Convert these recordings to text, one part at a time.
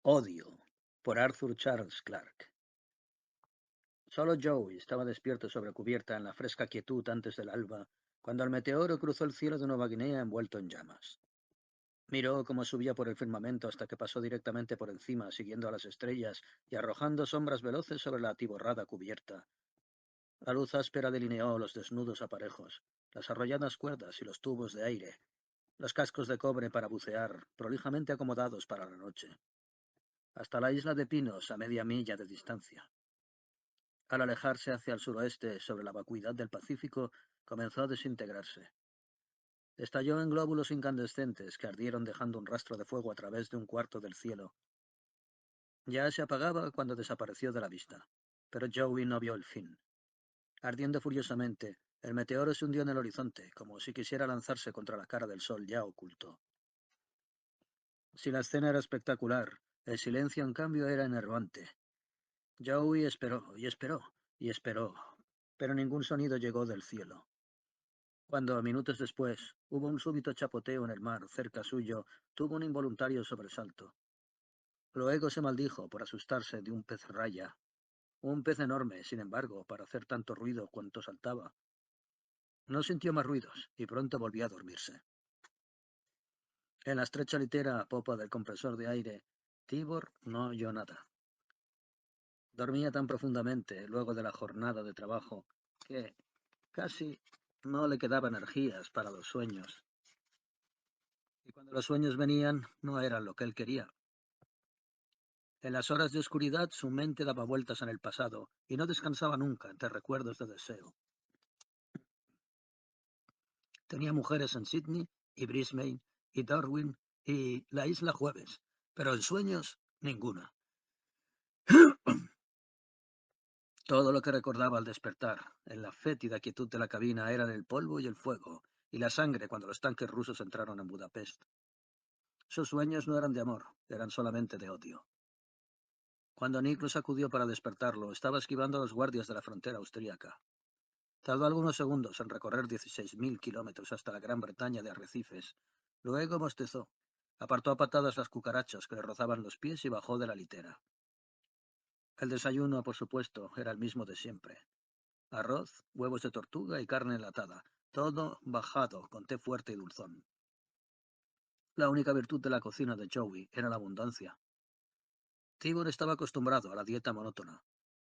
Odio, por Arthur Charles Clarke. Solo Joey estaba despierto sobre cubierta en la fresca quietud antes del alba, cuando el meteoro cruzó el cielo de Nueva Guinea envuelto en llamas. Miró cómo subía por el firmamento hasta que pasó directamente por encima, siguiendo a las estrellas y arrojando sombras veloces sobre la atiborrada cubierta. La luz áspera delineó los desnudos aparejos, las arrolladas cuerdas y los tubos de aire, los cascos de cobre para bucear, prolijamente acomodados para la noche, hasta la isla de Pinos a media milla de distancia. Al alejarse hacia el suroeste sobre la vacuidad del Pacífico, comenzó a desintegrarse. Estalló en glóbulos incandescentes que ardieron dejando un rastro de fuego a través de un cuarto del cielo. Ya se apagaba cuando desapareció de la vista, pero Joey no vio el fin. Ardiendo furiosamente, el meteoro se hundió en el horizonte, como si quisiera lanzarse contra la cara del sol ya oculto. Si la escena era espectacular, el silencio en cambio era enervante. Joey esperó y esperó y esperó, pero ningún sonido llegó del cielo. Cuando, minutos después, hubo un súbito chapoteo en el mar cerca suyo, tuvo un involuntario sobresalto. Luego se maldijo por asustarse de un pez raya. Un pez enorme, sin embargo, para hacer tanto ruido cuanto saltaba. No sintió más ruidos y pronto volvió a dormirse. En la estrecha litera a popa del compresor de aire, Tibor no oyó nada. Dormía tan profundamente luego de la jornada de trabajo que casi no le quedaba energías para los sueños. Y cuando los sueños venían, no eran lo que él quería. En las horas de oscuridad su mente daba vueltas en el pasado y no descansaba nunca entre recuerdos de deseo. Tenía mujeres en Sydney y Brisbane y Darwin y la isla Jueves, pero en sueños ninguna. Todo lo que recordaba al despertar, en la fétida quietud de la cabina, eran el polvo y el fuego, y la sangre cuando los tanques rusos entraron en Budapest. Sus sueños no eran de amor, eran solamente de odio. Cuando Nick lo sacudió para despertarlo, estaba esquivando a los guardias de la frontera austríaca. Tardó algunos segundos en recorrer 16.000 kilómetros hasta la Gran Bretaña de arrecifes. Luego bostezó, apartó a patadas las cucarachas que le rozaban los pies y bajó de la litera. El desayuno, por supuesto, era el mismo de siempre. Arroz, huevos de tortuga y carne enlatada, todo bajado con té fuerte y dulzón. La única virtud de la cocina de Joey era la abundancia. Tibor estaba acostumbrado a la dieta monótona.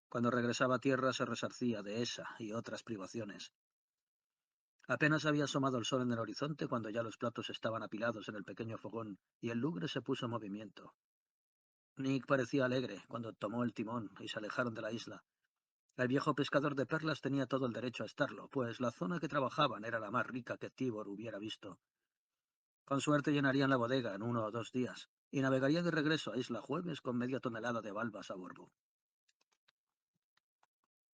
Cuando regresaba a tierra se resarcía de esa y otras privaciones. Apenas había asomado el sol en el horizonte cuando ya los platos estaban apilados en el pequeño fogón y el lugre se puso en movimiento. Nick parecía alegre cuando tomó el timón y se alejaron de la isla. El viejo pescador de perlas tenía todo el derecho a estarlo, pues la zona que trabajaban era la más rica que Tibor hubiera visto. Con suerte llenarían la bodega en 1 o 2 días, y navegarían de regreso a Isla Jueves con media tonelada de balbas a bordo.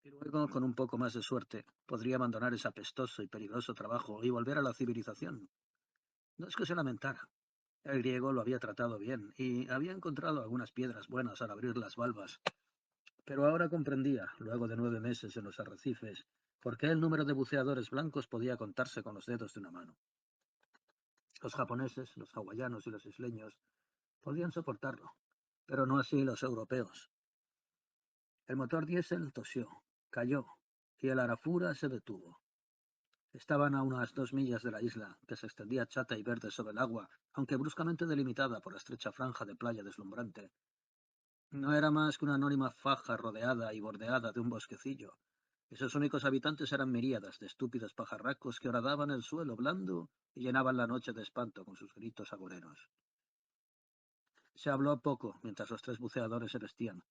Y luego, con un poco más de suerte, podría abandonar ese apestoso y peligroso trabajo y volver a la civilización. No es que se lamentara. El griego lo había tratado bien y había encontrado algunas piedras buenas al abrir las valvas, pero ahora comprendía, luego de 9 meses en los arrecifes, por qué el número de buceadores blancos podía contarse con los dedos de una mano. Los japoneses, los hawaianos y los isleños podían soportarlo, pero no así los europeos. El motor diésel tosió, cayó, y el Arafura se detuvo. Estaban a unas 2 millas de la isla, que se extendía chata y verde sobre el agua, aunque bruscamente delimitada por la estrecha franja de playa deslumbrante. No era más que una anónima faja rodeada y bordeada de un bosquecillo, y sus únicos habitantes eran miríadas de estúpidos pajarracos que horadaban el suelo blando y llenaban la noche de espanto con sus gritos agoreros. Se habló poco mientras los tres buceadores se vestían.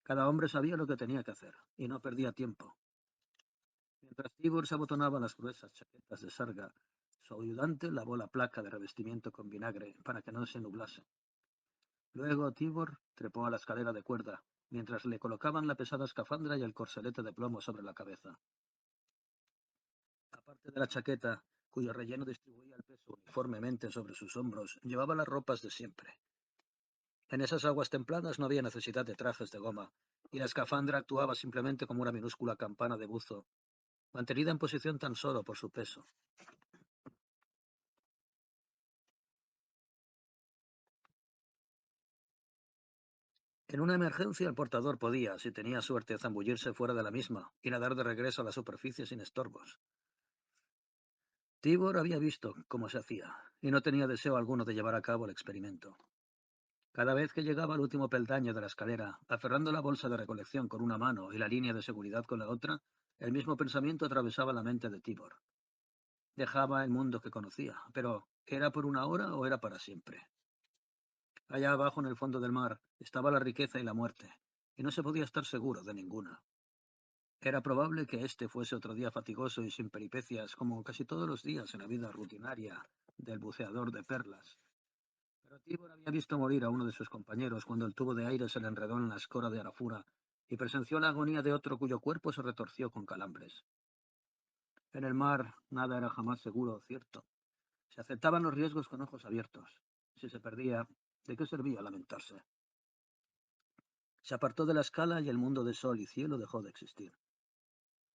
Cada hombre sabía lo que tenía que hacer, y no perdía tiempo. Mientras Tibor se abotonaba las gruesas chaquetas de sarga, su ayudante lavó la placa de revestimiento con vinagre para que no se nublase. Luego Tibor trepó a la escalera de cuerda, mientras le colocaban la pesada escafandra y el corselete de plomo sobre la cabeza. Aparte de la chaqueta, cuyo relleno distribuía el peso uniformemente sobre sus hombros, llevaba las ropas de siempre. En esas aguas templadas no había necesidad de trajes de goma, y la escafandra actuaba simplemente como una minúscula campana de buzo, mantenida en posición tan solo por su peso. En una emergencia, el portador podía, si tenía suerte, zambullirse fuera de la misma y nadar de regreso a la superficie sin estorbos. Tibor había visto cómo se hacía y no tenía deseo alguno de llevar a cabo el experimento. Cada vez que llegaba al último peldaño de la escalera, aferrando la bolsa de recolección con una mano y la línea de seguridad con la otra, el mismo pensamiento atravesaba la mente de Tibor. Dejaba el mundo que conocía, pero ¿era por una hora o era para siempre? Allá abajo en el fondo del mar estaba la riqueza y la muerte, y no se podía estar seguro de ninguna. Era probable que este fuese otro día fatigoso y sin peripecias, como casi todos los días en la vida rutinaria del buceador de perlas. Pero Tibor había visto morir a uno de sus compañeros cuando el tubo de aire se le enredó en la escora de Arafura y presenció la agonía de otro cuyo cuerpo se retorció con calambres. En el mar nada era jamás seguro o cierto. Se aceptaban los riesgos con ojos abiertos. Si se perdía, ¿de qué servía lamentarse? Se apartó de la escala y el mundo de sol y cielo dejó de existir.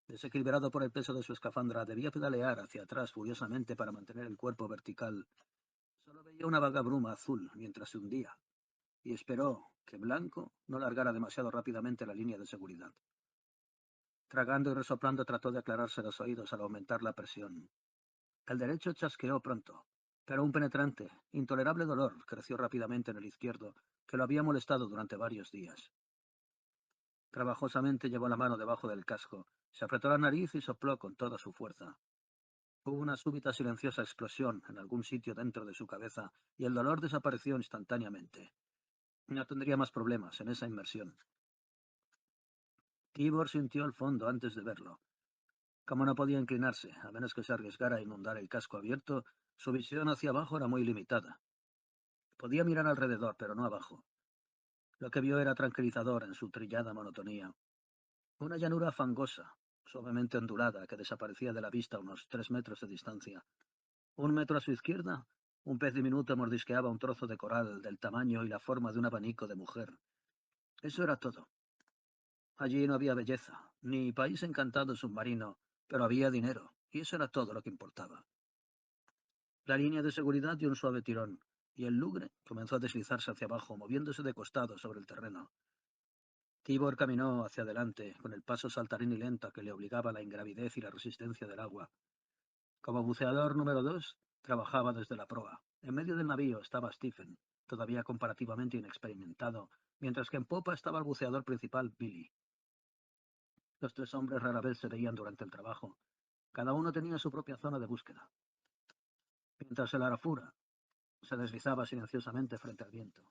Desequilibrado por el peso de su escafandra, debía pedalear hacia atrás furiosamente para mantener el cuerpo vertical. Solo veía una vaga bruma azul mientras se hundía, y esperó que Blanco no largara demasiado rápidamente la línea de seguridad. Tragando y resoplando trató de aclararse los oídos al aumentar la presión. El derecho chasqueó pronto, pero un penetrante, intolerable dolor creció rápidamente en el izquierdo, que lo había molestado durante varios días. Trabajosamente llevó la mano debajo del casco, se apretó la nariz y sopló con toda su fuerza. Hubo una súbita silenciosa explosión en algún sitio dentro de su cabeza y el dolor desapareció instantáneamente. No tendría más problemas en esa inmersión. Tibor sintió el fondo antes de verlo. Como no podía inclinarse, a menos que se arriesgara a inundar el casco abierto, su visión hacia abajo era muy limitada. Podía mirar alrededor, pero no abajo. Lo que vio era tranquilizador en su trillada monotonía. Una llanura fangosa, suavemente ondulada, que desaparecía de la vista a unos 3 metros de distancia. 1 metro a su izquierda, un pez diminuto mordisqueaba un trozo de coral del tamaño y la forma de un abanico de mujer. Eso era todo. Allí no había belleza, ni país encantado submarino, pero había dinero, y eso era todo lo que importaba. La línea de seguridad dio un suave tirón, y el lugre comenzó a deslizarse hacia abajo, moviéndose de costado sobre el terreno. Tibor caminó hacia adelante, con el paso saltarín y lento que le obligaba la ingravidez y la resistencia del agua. Como buceador número 2, trabajaba desde la proa. En medio del navío estaba Stephen, todavía comparativamente inexperimentado, mientras que en popa estaba el buceador principal, Billy. Los tres hombres rara vez se veían durante el trabajo. Cada uno tenía su propia zona de búsqueda. Mientras el Arafura se deslizaba silenciosamente frente al viento.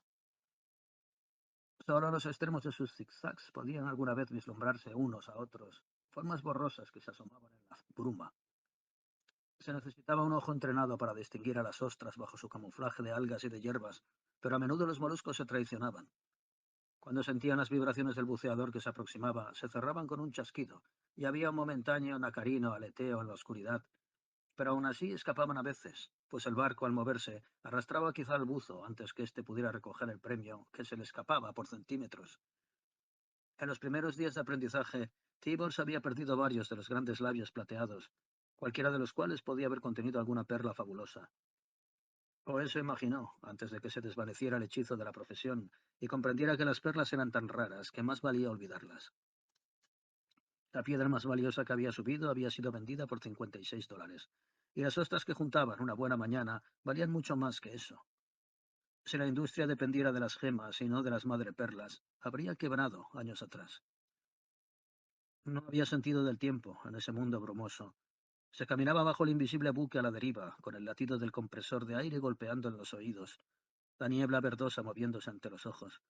Solo los extremos de sus zigzags podían alguna vez vislumbrarse unos a otros, formas borrosas que se asomaban en la bruma. Se necesitaba un ojo entrenado para distinguir a las ostras bajo su camuflaje de algas y de hierbas, pero a menudo los moluscos se traicionaban. Cuando sentían las vibraciones del buceador que se aproximaba, se cerraban con un chasquido, y había un momentáneo nacarino aleteo en la oscuridad, pero aún así escapaban a veces, pues el barco al moverse arrastraba quizá al buzo antes que éste pudiera recoger el premio, que se le escapaba por centímetros. En los primeros días de aprendizaje, Tibors había perdido varios de los grandes labios plateados, cualquiera de los cuales podía haber contenido alguna perla fabulosa. O eso imaginó, antes de que se desvaneciera el hechizo de la profesión y comprendiera que las perlas eran tan raras que más valía olvidarlas. La piedra más valiosa que había subido había sido vendida por $56, y las ostras que juntaban una buena mañana valían mucho más que eso. Si la industria dependiera de las gemas y no de las madreperlas, habría quebrado años atrás. No había sentido del tiempo en ese mundo brumoso. Se caminaba bajo el invisible buque a la deriva, con el latido del compresor de aire golpeando en los oídos, la niebla verdosa moviéndose ante los ojos.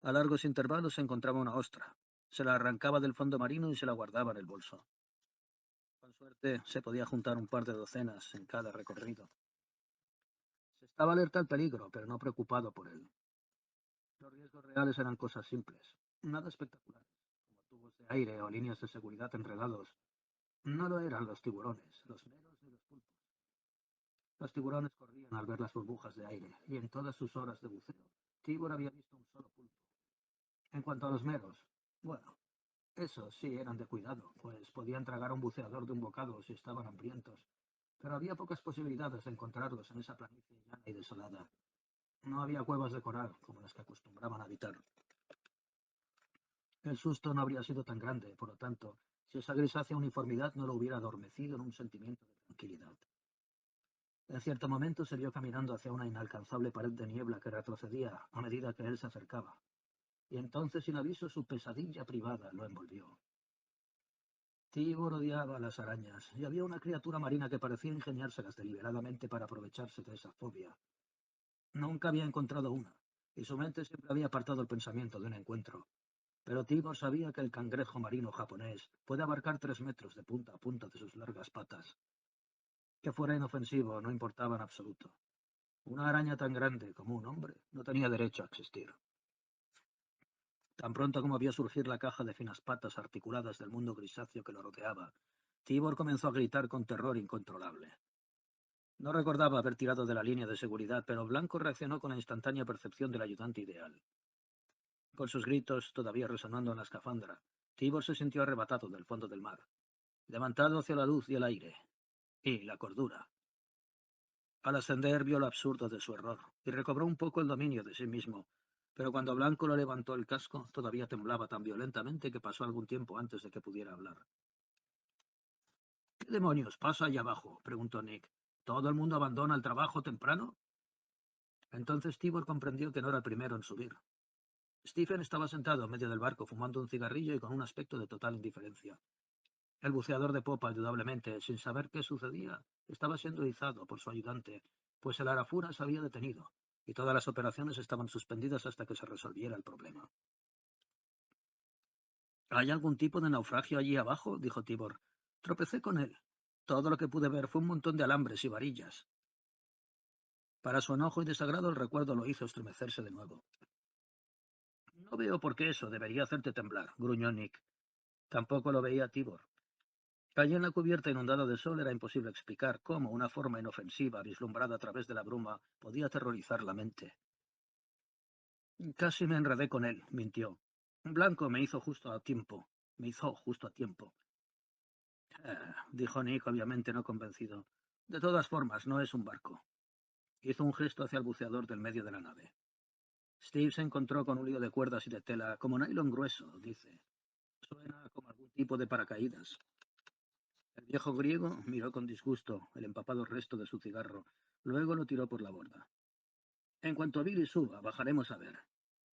A largos intervalos se encontraba una ostra. Se la arrancaba del fondo marino y se la guardaba en el bolso. Con suerte se podía juntar un par de docenas en cada recorrido. Se estaba alerta al peligro, pero no preocupado por él. Los riesgos reales eran cosas simples, nada espectaculares, como tubos de aire o líneas de seguridad enredados. No lo eran los tiburones, los meros ni los pulpos. Los tiburones corrían al ver las burbujas de aire, y en todas sus horas de buceo, Tibor había visto un solo pulpo. En cuanto a los meros, bueno, esos sí eran de cuidado, pues podían tragar a un buceador de un bocado si estaban hambrientos, pero había pocas posibilidades de encontrarlos en esa planicie llana y desolada. No había cuevas de coral como las que acostumbraban a habitar. El susto no habría sido tan grande, por lo tanto, si esa grisácea uniformidad no lo hubiera adormecido en un sentimiento de tranquilidad. En cierto momento se vio caminando hacia una inalcanzable pared de niebla que retrocedía a medida que él se acercaba, y entonces sin aviso su pesadilla privada lo envolvió. Tibor odiaba las arañas, y había una criatura marina que parecía ingeniárselas deliberadamente para aprovecharse de esa fobia. Nunca había encontrado una, y su mente siempre había apartado el pensamiento de un encuentro. Pero Tibor sabía que el cangrejo marino japonés puede abarcar 3 metros de punta a punta de sus largas patas. Que fuera inofensivo no importaba en absoluto. Una araña tan grande como un hombre no tenía derecho a existir. Tan pronto como vio surgir la caja de finas patas articuladas del mundo grisáceo que lo rodeaba, Tibor comenzó a gritar con terror incontrolable. No recordaba haber tirado de la línea de seguridad, pero Blanco reaccionó con la instantánea percepción del ayudante ideal. Con sus gritos todavía resonando en la escafandra, Tibor se sintió arrebatado del fondo del mar, levantado hacia la luz y el aire, y la cordura. Al ascender vio lo absurdo de su error, y recobró un poco el dominio de sí mismo, pero cuando Blanco le levantó el casco, todavía temblaba tan violentamente que pasó algún tiempo antes de que pudiera hablar. ¿Qué demonios pasa allá abajo?, preguntó Nick. ¿Todo el mundo abandona el trabajo temprano? Entonces Tibor comprendió que no era el primero en subir. Stephen estaba sentado en medio del barco fumando un cigarrillo y con un aspecto de total indiferencia. El buceador de popa, indudablemente, sin saber qué sucedía, estaba siendo izado por su ayudante, pues el Arafura se había detenido, y todas las operaciones estaban suspendidas hasta que se resolviera el problema. ¿Hay algún tipo de naufragio allí abajo?, dijo Tibor. Tropecé con él. Todo lo que pude ver fue un montón de alambres y varillas. Para su enojo y desagrado el recuerdo lo hizo estremecerse de nuevo. No veo por qué eso debería hacerte temblar, gruñó Nick. Tampoco lo veía Tibor. Allí en la cubierta inundada de sol era imposible explicar cómo una forma inofensiva vislumbrada a través de la bruma podía aterrorizar la mente. Casi me enredé con él, mintió. Blanco me hizo justo a tiempo. Me hizo justo a tiempo. Dijo Nick, obviamente no convencido. De todas formas, no es un barco. Hizo un gesto hacia el buceador del medio de la nave. Steve se encontró con un lío de cuerdas y de tela, como nylon grueso, dice. Suena como algún tipo de paracaídas. El viejo griego miró con disgusto el empapado resto de su cigarro, luego lo tiró por la borda. En cuanto Billy suba, bajaremos a ver.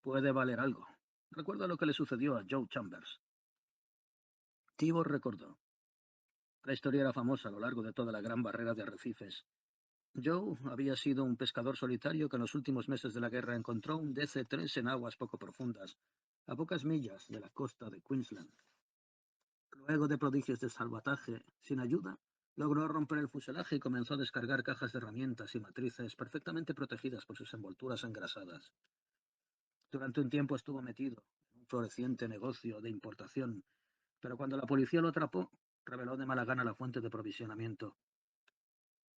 Puede valer algo. Recuerda lo que le sucedió a Joe Chambers. Tibor recordó. La historia era famosa a lo largo de toda la gran barrera de arrecifes. Joe había sido un pescador solitario que en los últimos meses de la guerra encontró un DC-3 en aguas poco profundas, a pocas millas de la costa de Queensland. Luego de prodigios de salvataje, sin ayuda, logró romper el fuselaje y comenzó a descargar cajas de herramientas y matrices perfectamente protegidas por sus envolturas engrasadas. Durante un tiempo estuvo metido en un floreciente negocio de importación, pero cuando la policía lo atrapó, reveló de mala gana la fuente de provisionamiento.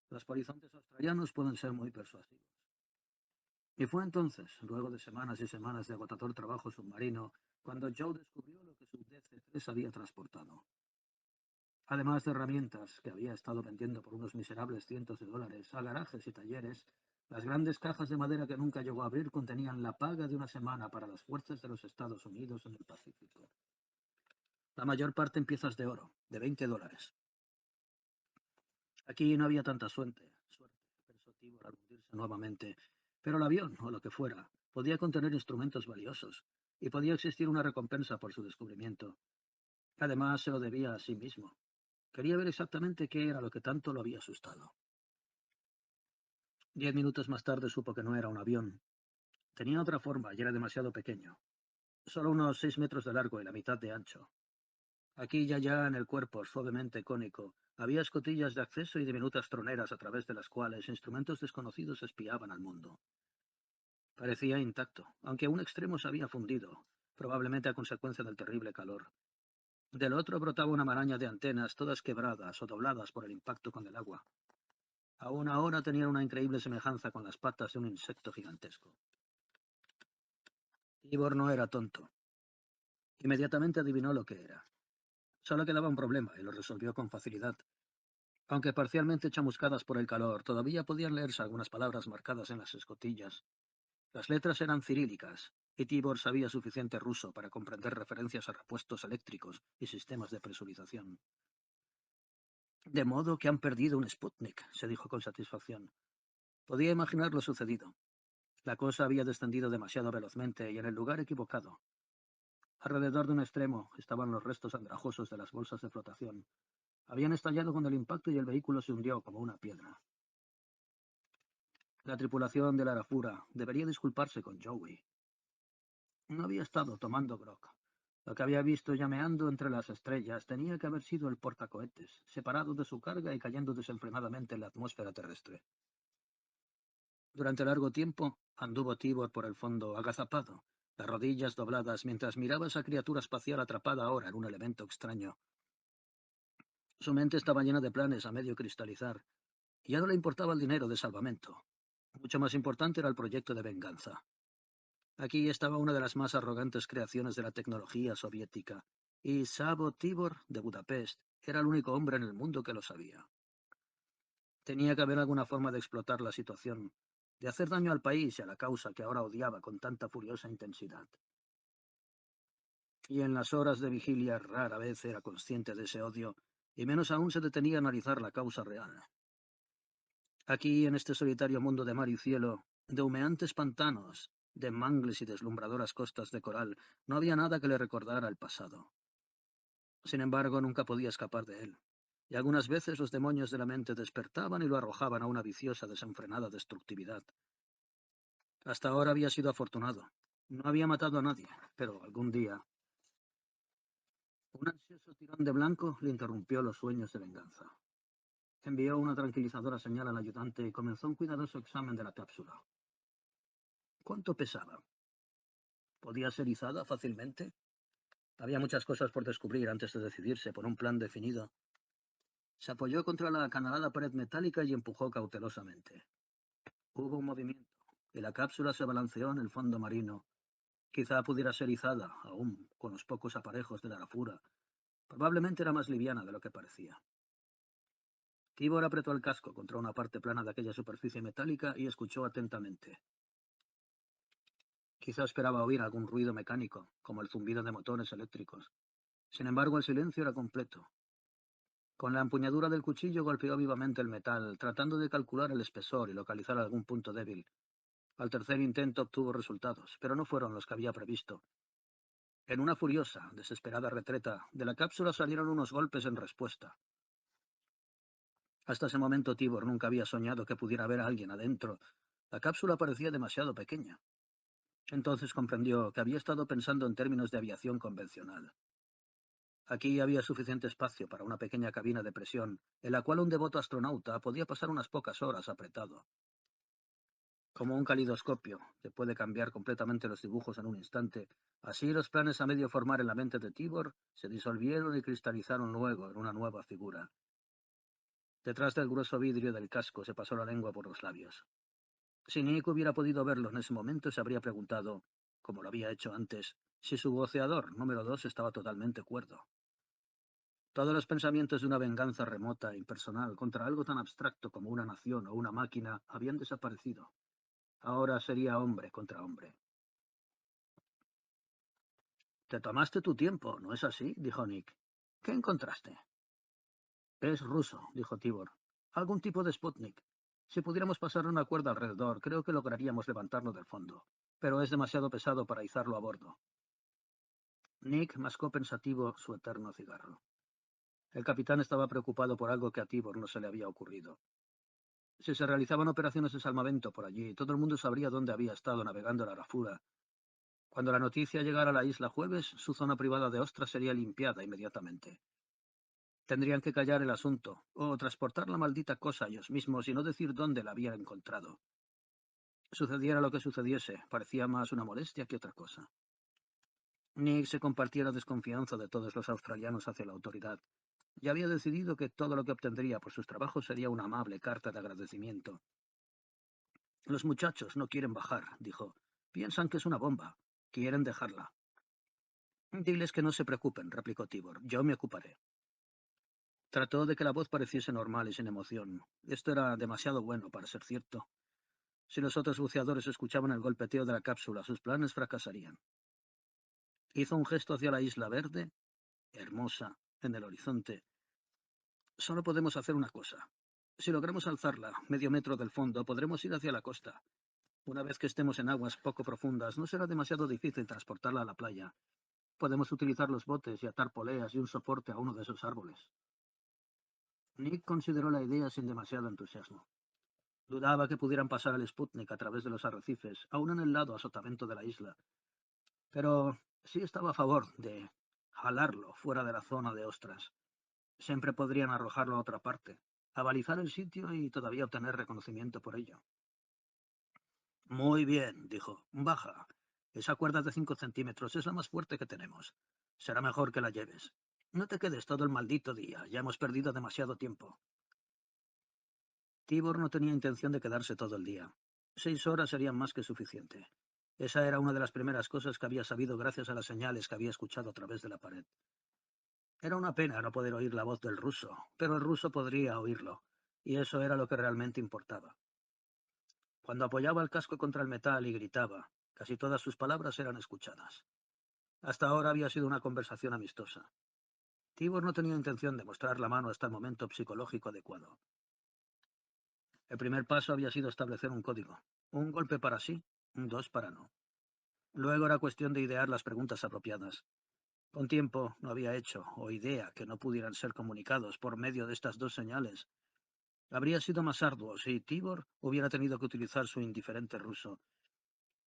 Los polizontes australianos pueden ser muy persuasivos. Y fue entonces, luego de semanas y semanas de agotador trabajo submarino, cuando Joe descubrió lo que su DC-3 había transportado. Además de herramientas que había estado vendiendo por unos miserables cientos de dólares a garajes y talleres, las grandes cajas de madera que nunca llegó a abrir contenían la paga de una semana para las fuerzas de los Estados Unidos en el Pacífico. La mayor parte en piezas de oro, de $20. Aquí no había tanta suerte, pensó Tibor al hundirse nuevamente, pero el avión, o lo que fuera, podía contener instrumentos valiosos, y podía existir una recompensa por su descubrimiento. Además, se lo debía a sí mismo. Quería ver exactamente qué era lo que tanto lo había asustado. 10 minutos más tarde supo que no era un avión. Tenía otra forma y era demasiado pequeño. Solo unos 6 metros de largo y la mitad de ancho. Aquí y allá en el cuerpo suavemente cónico había escotillas de acceso y diminutas troneras a través de las cuales instrumentos desconocidos espiaban al mundo. Parecía intacto, aunque un extremo se había fundido, probablemente a consecuencia del terrible calor. Del otro brotaba una maraña de antenas, todas quebradas o dobladas por el impacto con el agua. Aún ahora tenían una increíble semejanza con las patas de un insecto gigantesco. Ivor no era tonto. Inmediatamente adivinó lo que era. Solo quedaba un problema y lo resolvió con facilidad. Aunque parcialmente chamuscadas por el calor, todavía podían leerse algunas palabras marcadas en las escotillas. Las letras eran cirílicas, y Tibor sabía suficiente ruso para comprender referencias a repuestos eléctricos y sistemas de presurización. De modo que han perdido un Sputnik, se dijo con satisfacción. Podía imaginar lo sucedido. La cosa había descendido demasiado velozmente y en el lugar equivocado. Alrededor de un extremo estaban los restos andrajosos de las bolsas de flotación. Habían estallado con el impacto y el vehículo se hundió como una piedra. La tripulación de la Arafura debería disculparse con Joey. No había estado tomando grog. Lo que había visto llameando entre las estrellas tenía que haber sido el portacohetes, separado de su carga y cayendo desenfrenadamente en la atmósfera terrestre. Durante largo tiempo anduvo Tibor por el fondo agazapado, las rodillas dobladas mientras miraba a esa criatura espacial atrapada ahora en un elemento extraño. Su mente estaba llena de planes a medio cristalizar, y ya no le importaba el dinero de salvamento. Mucho más importante era el proyecto de venganza. Aquí estaba una de las más arrogantes creaciones de la tecnología soviética, y Savo Tibor, de Budapest, era el único hombre en el mundo que lo sabía. Tenía que haber alguna forma de explotar la situación, de hacer daño al país y a la causa que ahora odiaba con tanta furiosa intensidad. Y en las horas de vigilia rara vez era consciente de ese odio, y menos aún se detenía a analizar la causa real. Aquí, en este solitario mundo de mar y cielo, de humeantes pantanos, de mangles y deslumbradoras costas de coral, no había nada que le recordara el pasado. Sin embargo, nunca podía escapar de él, y algunas veces los demonios de la mente despertaban y lo arrojaban a una viciosa, desenfrenada destructividad. Hasta ahora había sido afortunado. No había matado a nadie, pero algún día un ansioso tirón de blanco le interrumpió los sueños de venganza. Envió una tranquilizadora señal al ayudante y comenzó un cuidadoso examen de la cápsula. ¿Cuánto pesaba? ¿Podía ser izada fácilmente? Había muchas cosas por descubrir antes de decidirse por un plan definido. Se apoyó contra la acanalada pared metálica y empujó cautelosamente. Hubo un movimiento, y la cápsula se balanceó en el fondo marino. Quizá pudiera ser izada, aún, con los pocos aparejos de la Arafura. Probablemente era más liviana de lo que parecía. Tibor apretó el casco contra una parte plana de aquella superficie metálica y escuchó atentamente. Quizá esperaba oír algún ruido mecánico, como el zumbido de motores eléctricos. Sin embargo, el silencio era completo. Con la empuñadura del cuchillo golpeó vivamente el metal, tratando de calcular el espesor y localizar algún punto débil. Al tercer intento obtuvo resultados, pero no fueron los que había previsto. En una furiosa, desesperada retreta, de la cápsula salieron unos golpes en respuesta. Hasta ese momento Tibor nunca había soñado que pudiera haber a alguien adentro. La cápsula parecía demasiado pequeña. Entonces comprendió que había estado pensando en términos de aviación convencional. Aquí había suficiente espacio para una pequeña cabina de presión, en la cual un devoto astronauta podía pasar unas pocas horas apretado. Como un calidoscopio, que puede cambiar completamente los dibujos en un instante, así los planes a medio formar en la mente de Tibor se disolvieron y cristalizaron luego en una nueva figura. Detrás del grueso vidrio del casco se pasó la lengua por los labios. Si Nick hubiera podido verlo en ese momento, se habría preguntado, como lo había hecho antes, si su voceador número 2 estaba totalmente cuerdo. Todos los pensamientos de una venganza remota e impersonal contra algo tan abstracto como una nación o una máquina habían desaparecido. Ahora sería hombre contra hombre. Te tomaste tu tiempo, ¿no es así? Dijo Nick. ¿Qué encontraste? Es ruso, dijo Tibor. Algún tipo de Sputnik. Si pudiéramos pasar una cuerda alrededor, creo que lograríamos levantarlo del fondo. Pero es demasiado pesado para izarlo a bordo. Nick mascó pensativo su eterno cigarro. El capitán estaba preocupado por algo que a Tibor no se le había ocurrido. Si se realizaban operaciones de salvamento por allí, todo el mundo sabría dónde había estado navegando la Arafura. Cuando la noticia llegara a la isla jueves, su zona privada de Ostra sería limpiada inmediatamente. Tendrían que callar el asunto, o transportar la maldita cosa ellos mismos y no decir dónde la habían encontrado. Sucediera lo que sucediese, parecía más una molestia que otra cosa. Nick se compartía la desconfianza de todos los australianos hacia la autoridad. Ya había decidido que todo lo que obtendría por sus trabajos sería una amable carta de agradecimiento. Los muchachos no quieren bajar, dijo. Piensan que es una bomba. Quieren dejarla. Diles que no se preocupen, replicó Tibor. Yo me ocuparé. Trató de que la voz pareciese normal y sin emoción. Esto era demasiado bueno para ser cierto. Si los otros buceadores escuchaban el golpeteo de la cápsula, sus planes fracasarían. Hizo un gesto hacia la isla verde, hermosa, en el horizonte. Solo podemos hacer una cosa. Si logramos alzarla medio metro del fondo, podremos ir hacia la costa. Una vez que estemos en aguas poco profundas, no será demasiado difícil transportarla a la playa. Podemos utilizar los botes y atar poleas y un soporte a uno de esos árboles. Nick consideró la idea sin demasiado entusiasmo. Dudaba que pudieran pasar el Sputnik a través de los arrecifes, aún en el lado a sotavento de la isla, pero sí estaba a favor de jalarlo fuera de la zona de ostras. Siempre podrían arrojarlo a otra parte, abalizar el sitio y todavía obtener reconocimiento por ello. Muy bien, dijo. Baja. Esa cuerda de 5 centímetros es la más fuerte que tenemos. Será mejor que la lleves. No te quedes todo el maldito día. Ya hemos perdido demasiado tiempo. Tibor no tenía intención de quedarse todo el día. 6 horas serían más que suficiente. Esa era una de las primeras cosas que había sabido gracias a las señales que había escuchado a través de la pared. Era una pena no poder oír la voz del ruso, pero el ruso podría oírlo, y eso era lo que realmente importaba. Cuando apoyaba el casco contra el metal y gritaba, casi todas sus palabras eran escuchadas. Hasta ahora había sido una conversación amistosa. Tibor no tenía intención de mostrar la mano hasta el momento psicológico adecuado. El primer paso había sido establecer un código. Un golpe para sí, dos para no. Luego era cuestión de idear las preguntas apropiadas. Con tiempo no había hecho o idea que no pudieran ser comunicados por medio de estas dos señales. Habría sido más arduo si Tibor hubiera tenido que utilizar su indiferente ruso.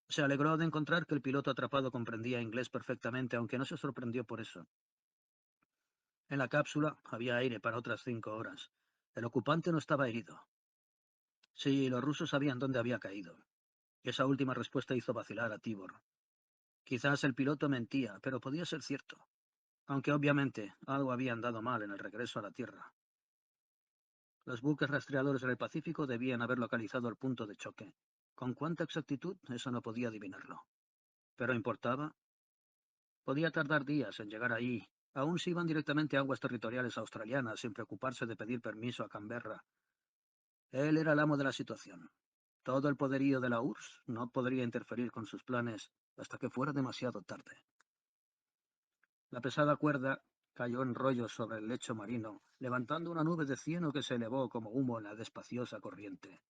Se alegró de encontrar que el piloto atrapado comprendía inglés perfectamente, aunque no se sorprendió por eso. En la cápsula había aire para otras 5 horas. El ocupante no estaba herido. Sí, los rusos sabían dónde había caído. Esa última respuesta hizo vacilar a Tibor. Quizás el piloto mentía, pero podía ser cierto. Aunque obviamente algo había andado mal en el regreso a la Tierra. Los buques rastreadores del Pacífico debían haber localizado el punto de choque. ¿Con cuánta exactitud? Eso no podía adivinarlo. ¿Pero importaba? Podía tardar días en llegar allí, aun si iban directamente a aguas territoriales australianas sin preocuparse de pedir permiso a Canberra. Él era el amo de la situación. Todo el poderío de la URSS no podría interferir con sus planes hasta que fuera demasiado tarde. La pesada cuerda cayó en rollos sobre el lecho marino, levantando una nube de cieno que se elevó como humo en la despaciosa corriente.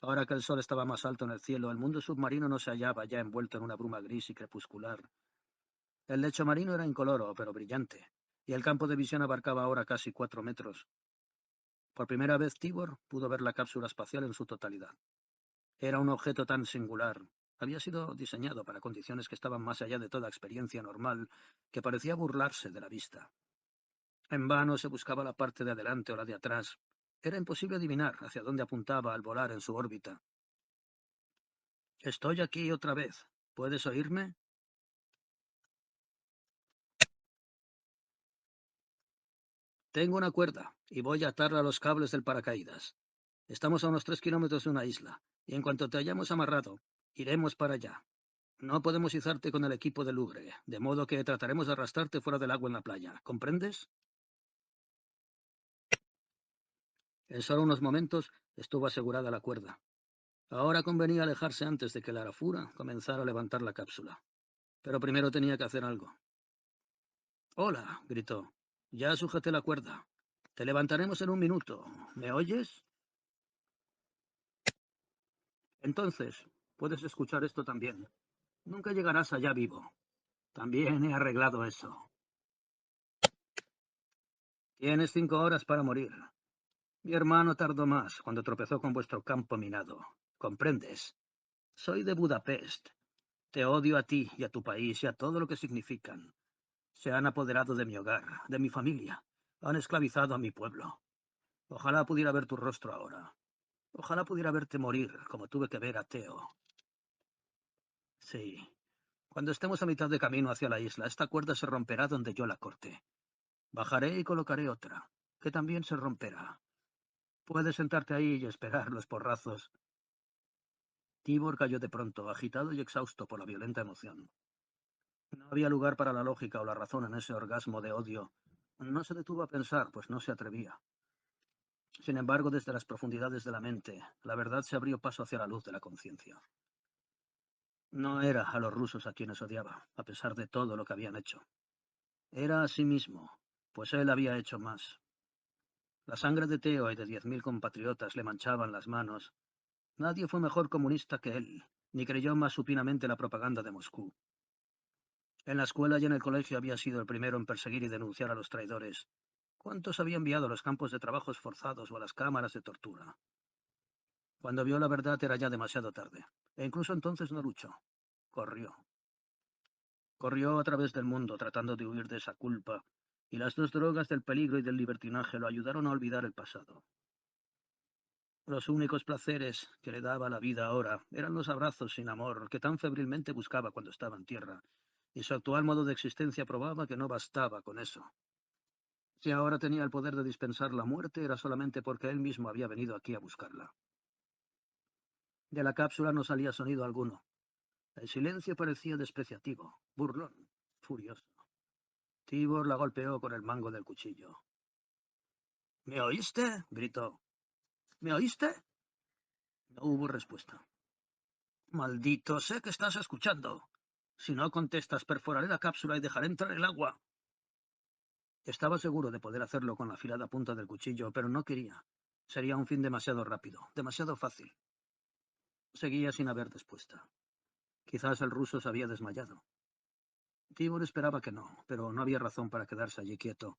Ahora que el sol estaba más alto en el cielo, el mundo submarino no se hallaba ya envuelto en una bruma gris y crepuscular. El lecho marino era incoloro, pero brillante, y el campo de visión abarcaba ahora casi 4 metros. Por primera vez Tibor pudo ver la cápsula espacial en su totalidad. Era un objeto tan singular. Había sido diseñado para condiciones que estaban más allá de toda experiencia normal, que parecía burlarse de la vista. En vano se buscaba la parte de adelante o la de atrás. Era imposible adivinar hacia dónde apuntaba al volar en su órbita. Estoy aquí otra vez. ¿Puedes oírme? Tengo una cuerda y voy a atarla a los cables del paracaídas. Estamos a unos 3 kilómetros de una isla, y en cuanto te hayamos amarrado, iremos para allá. No podemos izarte con el equipo de lugre, de modo que trataremos de arrastrarte fuera del agua en la playa. ¿Comprendes? En solo unos momentos estuvo asegurada la cuerda. Ahora convenía alejarse antes de que la Arafura comenzara a levantar la cápsula. Pero primero tenía que hacer algo. Hola, gritó. Ya sujeté la cuerda. Te levantaremos en un minuto. ¿Me oyes? Entonces, puedes escuchar esto también. Nunca llegarás allá vivo. También he arreglado eso. Tienes 5 horas para morir. Mi hermano tardó más cuando tropezó con vuestro campo minado. ¿Comprendes? Soy de Budapest. Te odio a ti y a tu país y a todo lo que significan. Se han apoderado de mi hogar, de mi familia. Han esclavizado a mi pueblo. Ojalá pudiera ver tu rostro ahora. Ojalá pudiera verte morir como tuve que ver a Theo. Sí. Cuando estemos a mitad de camino hacia la isla, esta cuerda se romperá donde yo la corte. Bajaré y colocaré otra, que también se romperá. Puedes sentarte ahí y esperar los porrazos. Tibor cayó de pronto, agitado y exhausto por la violenta emoción. No había lugar para la lógica o la razón en ese orgasmo de odio. No se detuvo a pensar, pues no se atrevía. Sin embargo, desde las profundidades de la mente, la verdad se abrió paso hacia la luz de la conciencia. No era a los rusos a quienes odiaba, a pesar de todo lo que habían hecho. Era a sí mismo, pues él había hecho más. La sangre de Teo y de 10.000 compatriotas le manchaban las manos. Nadie fue mejor comunista que él, ni creyó más supinamente la propaganda de Moscú. En la escuela y en el colegio había sido el primero en perseguir y denunciar a los traidores. ¿Cuántos había enviado a los campos de trabajos forzados o a las cámaras de tortura? Cuando vio la verdad era ya demasiado tarde, e incluso entonces no luchó. Corrió. Corrió a través del mundo tratando de huir de esa culpa, y las dos drogas del peligro y del libertinaje lo ayudaron a olvidar el pasado. Los únicos placeres que le daba la vida ahora eran los abrazos sin amor que tan febrilmente buscaba cuando estaba en tierra, y su actual modo de existencia probaba que no bastaba con eso. Si ahora tenía el poder de dispensar la muerte era solamente porque él mismo había venido aquí a buscarla. De la cápsula no salía sonido alguno. El silencio parecía despreciativo, burlón, furioso. Tibor la golpeó con el mango del cuchillo. ¿Me oíste? Gritó. ¿Me oíste? No hubo respuesta. Maldito, sé que estás escuchando. Si no contestas, perforaré la cápsula y dejaré entrar el agua. Estaba seguro de poder hacerlo con la afilada punta del cuchillo, pero no quería. Sería un fin demasiado rápido, demasiado fácil. Seguía sin haber respuesta. Quizás el ruso se había desmayado. Tibor esperaba que no, pero no había razón para quedarse allí quieto.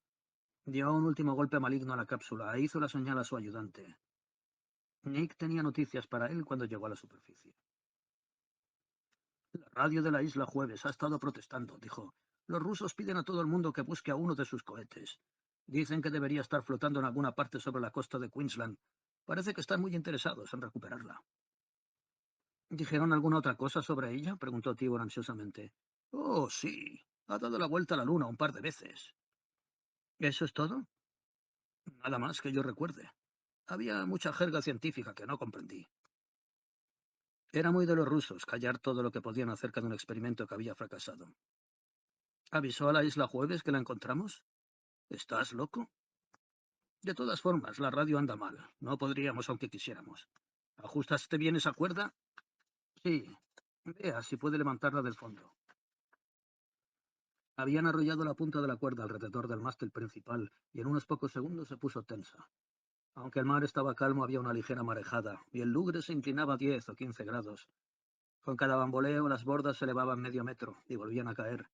Dio un último golpe maligno a la cápsula e hizo la señal a su ayudante. Nick tenía noticias para él cuando llegó a la superficie. La radio de la isla Jueves ha estado protestando, dijo. Los rusos piden a todo el mundo que busque a uno de sus cohetes. Dicen que debería estar flotando en alguna parte sobre la costa de Queensland. Parece que están muy interesados en recuperarla. ¿Dijeron alguna otra cosa sobre ella? Preguntó Tibor ansiosamente. Oh, sí. Ha dado la vuelta a la luna un par de veces. ¿Eso es todo? Nada más que yo recuerde. Había mucha jerga científica que no comprendí. Era muy de los rusos callar todo lo que podían acerca de un experimento que había fracasado. ¿Avisó a la isla Jueves que la encontramos? ¿Estás loco? De todas formas, la radio anda mal. No podríamos aunque quisiéramos. ¿Ajustaste bien esa cuerda? Sí. Vea si puede levantarla del fondo. Habían arrollado la punta de la cuerda alrededor del mástil principal y en unos pocos segundos se puso tensa. Aunque el mar estaba calmo, había una ligera marejada y el lugre se inclinaba 10 o 15 grados. Con cada bamboleo, las bordas se elevaban medio metro y volvían a caer.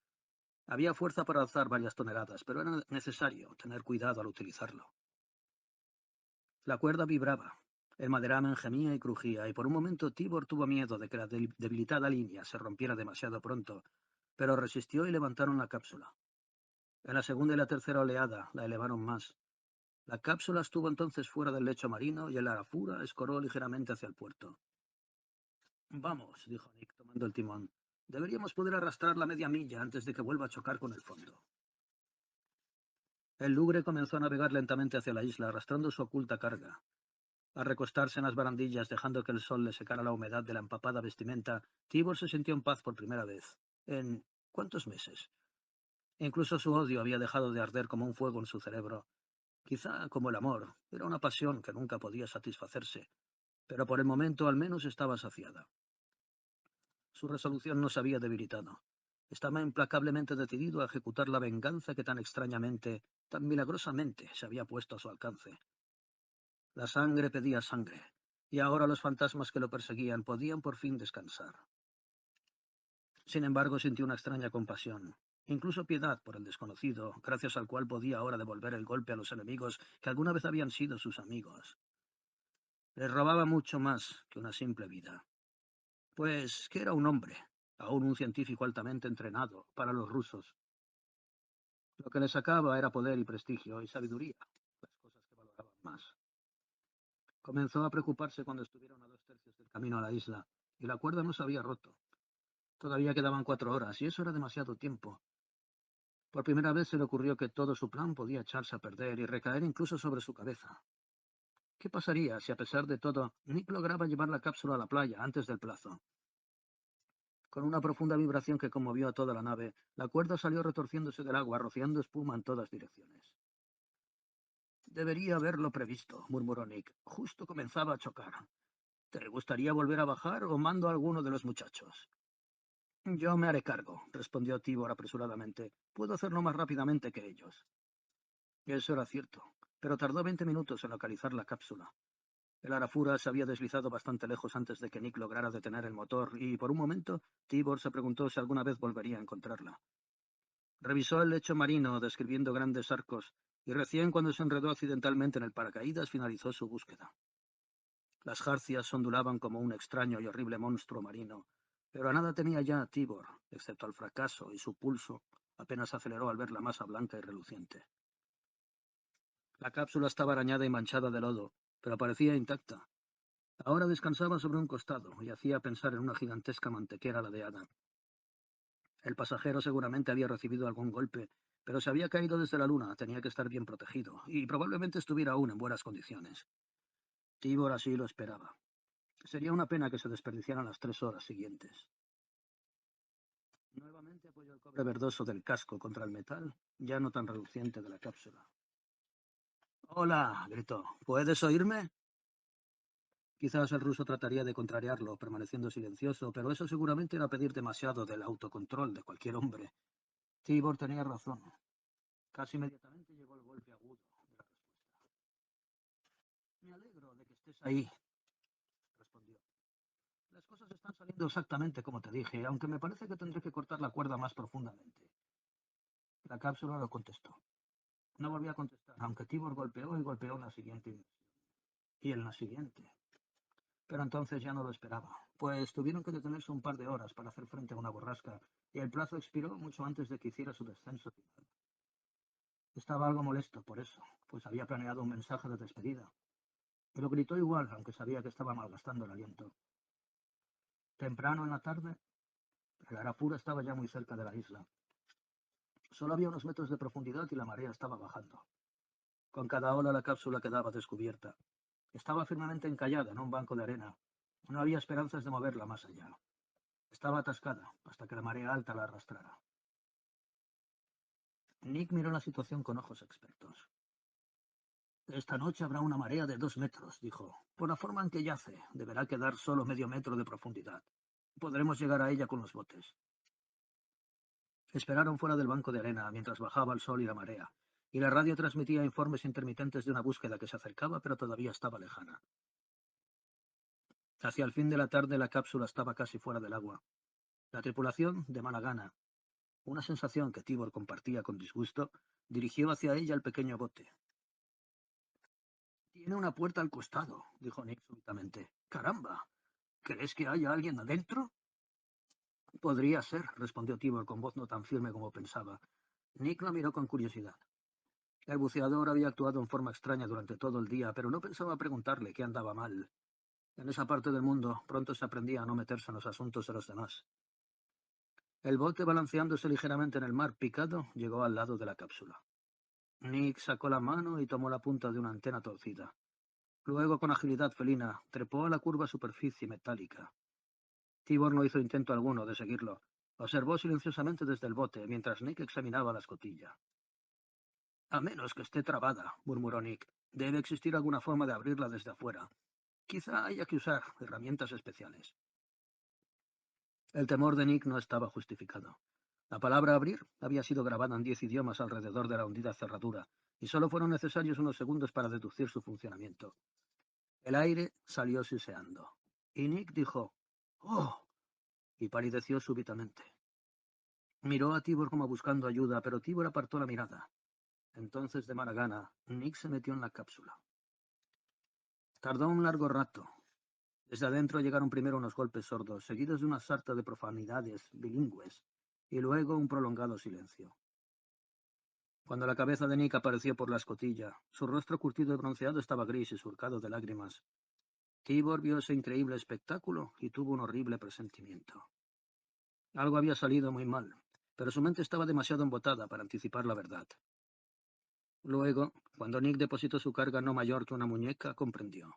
Había fuerza para alzar varias toneladas, pero era necesario tener cuidado al utilizarlo. La cuerda vibraba. El maderamen gemía y crujía, y por un momento Tibor tuvo miedo de que la debilitada línea se rompiera demasiado pronto, pero resistió y levantaron la cápsula. En la segunda y la tercera oleada la elevaron más. La cápsula estuvo entonces fuera del lecho marino y el Arafura escoró ligeramente hacia el puerto. Vamos, dijo Nick, tomando el timón. Deberíamos poder arrastrarla media milla antes de que vuelva a chocar con el fondo. El Lugre comenzó a navegar lentamente hacia la isla, arrastrando su oculta carga. Al recostarse en las barandillas, dejando que el sol le secara la humedad de la empapada vestimenta, Tibor se sintió en paz por primera vez. ¿En cuántos meses? Incluso su odio había dejado de arder como un fuego en su cerebro. Quizá como el amor, era una pasión que nunca podía satisfacerse, pero por el momento al menos estaba saciada. Su resolución no se había debilitado. Estaba implacablemente decidido a ejecutar la venganza que tan extrañamente, tan milagrosamente se había puesto a su alcance. La sangre pedía sangre, y ahora los fantasmas que lo perseguían podían por fin descansar. Sin embargo, sintió una extraña compasión, incluso piedad por el desconocido, gracias al cual podía ahora devolver el golpe a los enemigos que alguna vez habían sido sus amigos. Les robaba mucho más que una simple vida. Pues que era un hombre, aún un científico altamente entrenado para los rusos. Lo que le sacaba era poder y prestigio y sabiduría, las cosas que valoraban más. Comenzó a preocuparse cuando estuvieron a 2 tercios del camino a la isla, y la cuerda no se había roto. Todavía quedaban 4 horas, y eso era demasiado tiempo. Por primera vez se le ocurrió que todo su plan podía echarse a perder y recaer incluso sobre su cabeza. ¿Qué pasaría si, a pesar de todo, Nick lograba llevar la cápsula a la playa antes del plazo? Con una profunda vibración que conmovió a toda la nave, la cuerda salió retorciéndose del agua, rociando espuma en todas direcciones. Debería haberlo previsto, murmuró Nick. Justo comenzaba a chocar. ¿Te gustaría volver a bajar o mando a alguno de los muchachos? Yo me haré cargo, respondió Tibor apresuradamente. Puedo hacerlo más rápidamente que ellos. Eso era cierto, pero tardó 20 minutos en localizar la cápsula. El Arafura se había deslizado bastante lejos antes de que Nick lograra detener el motor y, por un momento, Tibor se preguntó si alguna vez volvería a encontrarla. Revisó el lecho marino, describiendo grandes arcos, y recién cuando se enredó accidentalmente en el paracaídas finalizó su búsqueda. Las jarcias ondulaban como un extraño y horrible monstruo marino, pero a nada tenía ya Tibor, excepto al fracaso, y su pulso apenas aceleró al ver la masa blanca y reluciente. La cápsula estaba arañada y manchada de lodo, pero parecía intacta. Ahora descansaba sobre un costado y hacía pensar en una gigantesca mantequera ladeada. El pasajero seguramente había recibido algún golpe, pero se había caído desde la luna, tenía que estar bien protegido, y probablemente estuviera aún en buenas condiciones. Tibor así lo esperaba. Sería una pena que se desperdiciaran las 3 horas siguientes. Nuevamente apoyó el cobre verdoso del casco contra el metal, ya no tan reluciente de la cápsula. «Hola», gritó. «¿Puedes oírme?» Quizás el ruso trataría de contrariarlo, permaneciendo silencioso, pero eso seguramente era pedir demasiado del autocontrol de cualquier hombre. Tibor tenía razón. Casi inmediatamente llegó el golpe agudo de la respuesta. «Me alegro de que estés ahí», respondió. «Las cosas están saliendo exactamente como te dije, aunque me parece que tendré que cortar la cuerda más profundamente». La cápsula lo contestó. No volvió a contestar, aunque Tibor golpeó y golpeó en la siguiente inmersión. Y en la siguiente. Pero entonces ya no lo esperaba, pues tuvieron que detenerse un par de horas para hacer frente a una borrasca, y el plazo expiró mucho antes de que hiciera su descenso final. Estaba algo molesto por eso, pues había planeado un mensaje de despedida. Pero gritó igual, aunque sabía que estaba malgastando el aliento. Temprano en la tarde, el Arafura estaba ya muy cerca de la isla. Solo había unos metros de profundidad y la marea estaba bajando. Con cada ola la cápsula quedaba descubierta. Estaba firmemente encallada en un banco de arena. No había esperanzas de moverla más allá. Estaba atascada hasta que la marea alta la arrastrara. Nick miró la situación con ojos expertos. «Esta noche habrá una marea de 2 metros», dijo. «Por la forma en que yace, deberá quedar solo medio metro de profundidad. Podremos llegar a ella con los botes». Esperaron fuera del banco de arena mientras bajaba el sol y la marea, y la radio transmitía informes intermitentes de una búsqueda que se acercaba pero todavía estaba lejana. Hacia el fin de la tarde la cápsula estaba casi fuera del agua. La tripulación, de mala gana, una sensación que Tibor compartía con disgusto, dirigió hacia ella el pequeño bote. «Tiene una puerta al costado», dijo Nick súbitamente. «¡Caramba! ¿Crees que haya alguien adentro?» «Podría ser», respondió Tibor con voz no tan firme como pensaba. Nick la miró con curiosidad. El buceador había actuado en forma extraña durante todo el día, pero no pensaba preguntarle qué andaba mal. En esa parte del mundo pronto se aprendía a no meterse en los asuntos de los demás. El bote, balanceándose ligeramente en el mar picado, llegó al lado de la cápsula. Nick sacó la mano y tomó la punta de una antena torcida. Luego, con agilidad felina, trepó a la curva superficie metálica. Tibor no hizo intento alguno de seguirlo. Observó silenciosamente desde el bote mientras Nick examinaba la escotilla. «A menos que esté trabada», murmuró Nick. «Debe existir alguna forma de abrirla desde afuera. Quizá haya que usar herramientas especiales». El temor de Nick no estaba justificado. La palabra abrir había sido grabada en 10 idiomas alrededor de la hundida cerradura, y solo fueron necesarios unos segundos para deducir su funcionamiento. El aire salió siseando, y Nick dijo «¡Oh!» y palideció súbitamente. Miró a Tibor como buscando ayuda, pero Tibor apartó la mirada. Entonces, de mala gana, Nick se metió en la cápsula. Tardó un largo rato. Desde adentro llegaron primero unos golpes sordos, seguidos de una sarta de profanidades bilingües, y luego un prolongado silencio. Cuando la cabeza de Nick apareció por la escotilla, su rostro curtido y bronceado estaba gris y surcado de lágrimas. Tibor vio ese increíble espectáculo y tuvo un horrible presentimiento. Algo había salido muy mal, pero su mente estaba demasiado embotada para anticipar la verdad. Luego, cuando Nick depositó su carga no mayor que una muñeca, comprendió.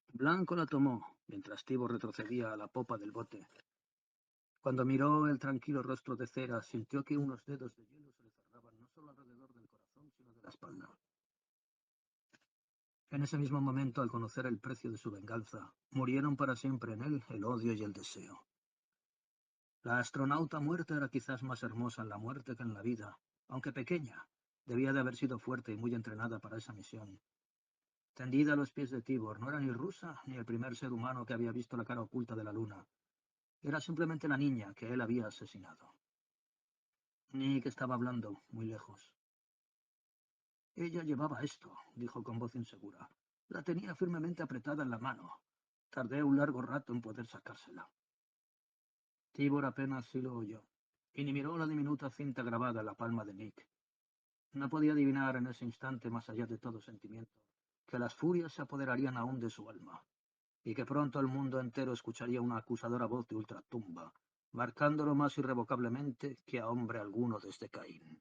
Blanco la tomó, mientras Tibor retrocedía a la popa del bote. Cuando miró el tranquilo rostro de cera, sintió que unos dedos de hielo se le cerraban no solo alrededor del corazón, sino de la espalda. En ese mismo momento, al conocer el precio de su venganza, murieron para siempre en él el odio y el deseo. La astronauta muerta era quizás más hermosa en la muerte que en la vida, aunque pequeña. Debía de haber sido fuerte y muy entrenada para esa misión. Tendida a los pies de Tibor, no era ni rusa ni el primer ser humano que había visto la cara oculta de la luna. Era simplemente la niña que él había asesinado. Nick estaba hablando, muy lejos. Ella llevaba esto, dijo con voz insegura. La tenía firmemente apretada en la mano. Tardé un largo rato en poder sacársela. Tibor apenas sí lo oyó, y ni miró la diminuta cinta grabada en la palma de Nick. No podía adivinar en ese instante, más allá de todo sentimiento, que las furias se apoderarían aún de su alma, y que pronto el mundo entero escucharía una acusadora voz de ultratumba, marcándolo más irrevocablemente que a hombre alguno desde Caín.